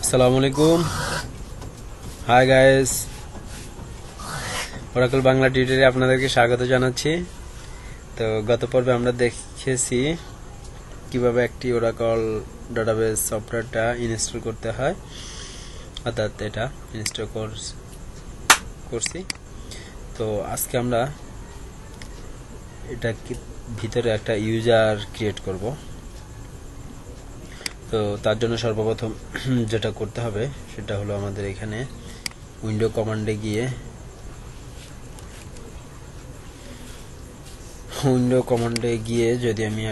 আসসালামু আলাইকুম। Hi guys, Oracle Bangla টিউটোরিয়ালে আপনাদেরকে স্বাগত জানাচ্ছি। তো গত পর্বে আমরা দেখেছি কিভাবে একটি ওরাকল ডাটাবেস সফটওয়্যারটা ইনস্টল করতে হয়, অর্থাৎ এটা ইনস্টল করছি। তো আজকে আমরা এটা ভিতরে একটা ইউজার ক্রিয়েট করব। তো তার জন্য সর্বপ্রথম যেটা করতে হবে সেটা হলো আমাদের এখানে উইন্ডো কমান্ডে গিয়ে যদি আমি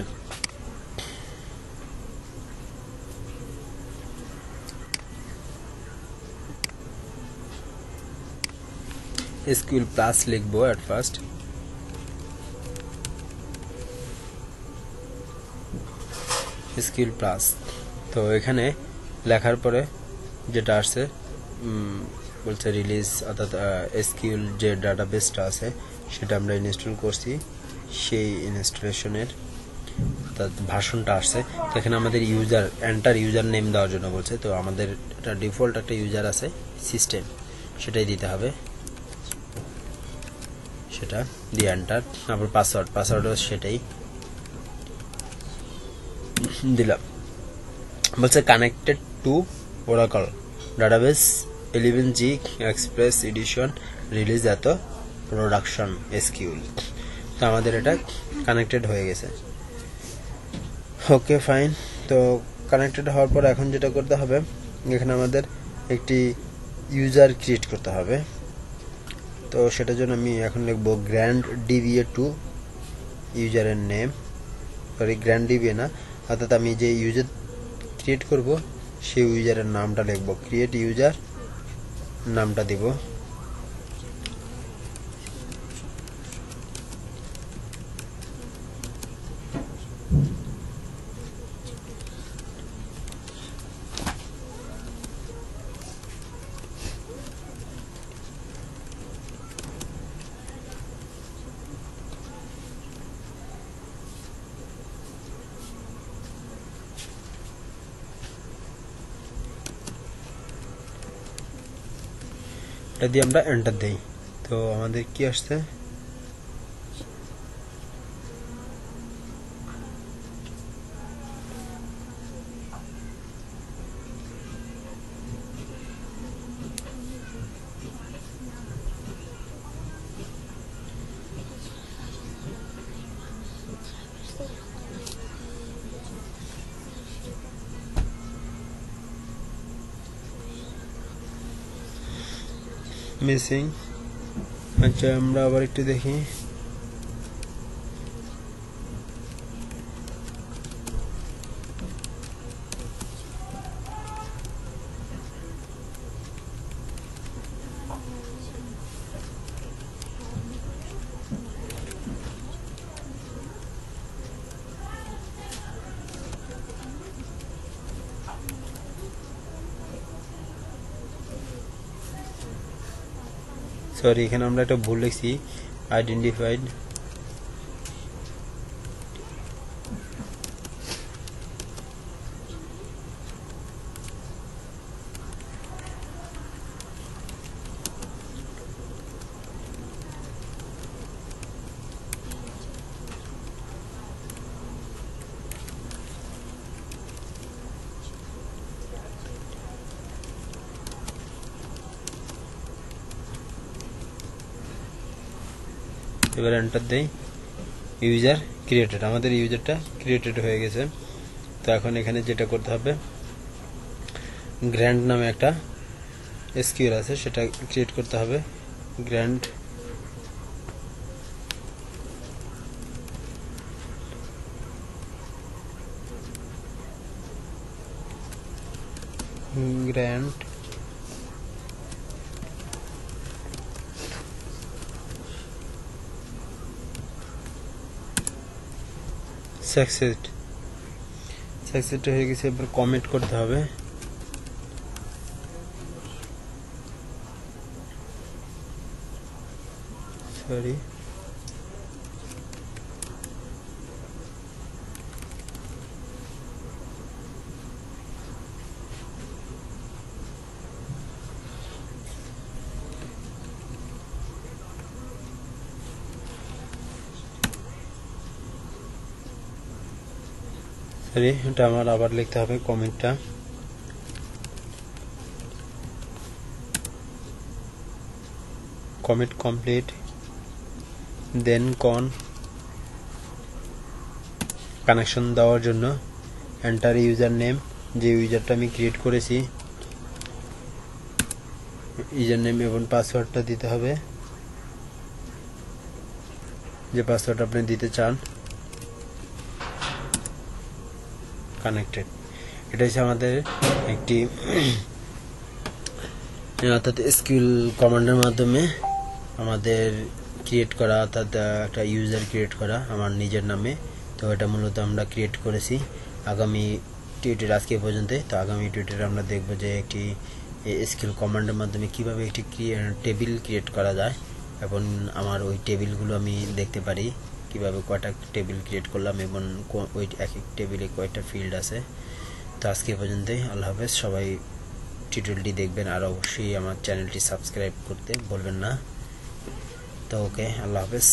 SQL প্লাস লিখবো এট ফার্স্ট। SQL প্লাস, তো এখানে লেখার পরে যেটা আসছে বলছে রিলিজ, অর্থাৎ SQL যে ডাটাবেসটা আছে সেটা আমরা ইনস্টল করছি, সেই ইনস্টলেশনের অর্থাৎ ভার্সনটা আসছে। তো এখানে আমাদের এন্টার ইউজার নেম দেওয়ার জন্য বলছে। তো আমাদের এটা ডিফল্ট একটা ইউজার আছে সিস্টেম, সেটাই দিতে হবে। সেটা দিয়ে এন্টার, তারপর পাসওয়ার্ডও সেটাই দিলাম। বলছে connected to Oracle database 11G express edition release এত প্রোডাকশন SQL। তো আমাদের এটা কানেক্টেড হয়ে গেছে। Okay fine. তো কানেক্টেড হওয়ার পর এখন যেটা করতে হবে, এখানে আমাদের একটি ইউজার ক্রিয়েট করতে হবে। তো সেটার জন্য আমি এখন লিখবো গ্র্যান্ড DBA2 ইউজারের নেম, সরি গ্র্যান্ড DBA না, অর্থাৎ আমি যে ইউজার ক্রিয়েট করব সেই ইউজারের নামটা লিখবো, ক্রিয়েট ইউজার নামটা দিব। এটা দিয়ে আমরা এন্টার দেই। তো আমাদের কি আসছে, মিসিং। আচ্ছা আমরা আবার একটু দেখি। সরি, এখানে আমরা একটা ভুল লিখছি, আইডেন্টিফাইড। এবার এন্টার দেই। ইউজার ক্রিয়েটেড, আমাদের ইউজারটা ক্রিয়েটেড হয়ে গেছে। তো এখন এখানে যেটা করতে হবে, গ্র্যান্ড নামে একটা SQL আছে, সেটা ক্রিয়েট করতে হবে। গ্র্যান্ড সাকসেস হয়ে গেছে। এবার কমিট করতে হবে। সরি, সরি, এটা আমার আবার লিখতে হবে কমেন্টটা। কমেন্ট কমপ্লিট, দেন কানেকশন দেওয়ার জন্য এন্টার ইউজার নেম, যে ইউজারটা আমি ক্রিয়েট করেছি ইউজার নেম এবং পাসওয়ার্ডটা দিতে হবে, যে পাসওয়ার্ড আপনি দিতে চান। কানেক্টেড, এটা হচ্ছে আমাদের একটি অর্থাৎ এসকিউএল কমান্ডের মাধ্যমে আমাদের ক্রিয়েট করা, অর্থাৎ একটা ইউজার ক্রিয়েট করা আমার নিজের নামে। তো এটা মূলত আমরা ক্রিয়েট করেছি। আগামী টিউটোরিয়াল আজকে পর্যন্ত। তো আগামী টিউটোরিয়ালে আমরা দেখব যে একটি এসকিউএল কমান্ডের মাধ্যমে কিভাবে একটি টেবিল ক্রিয়েট করা যায় এবং আমার ওই টেবিলগুলো আমি দেখতে পারি কিভাবে কয়টা টেবিল ক্রিয়েট করলাম এবং ওই এক এক টেবিলে কয়টা ফিল্ড আছে। তো আজকে পর্যন্তই। আল্লাহ হাফেজ। সবাই টিউটোরিয়ালটি দেখবেন আর অবশ্যই আমার চ্যানেলটি সাবস্ক্রাইব করতে ভুলবেন না। তো ওকে, আল্লাহ হাফেজ।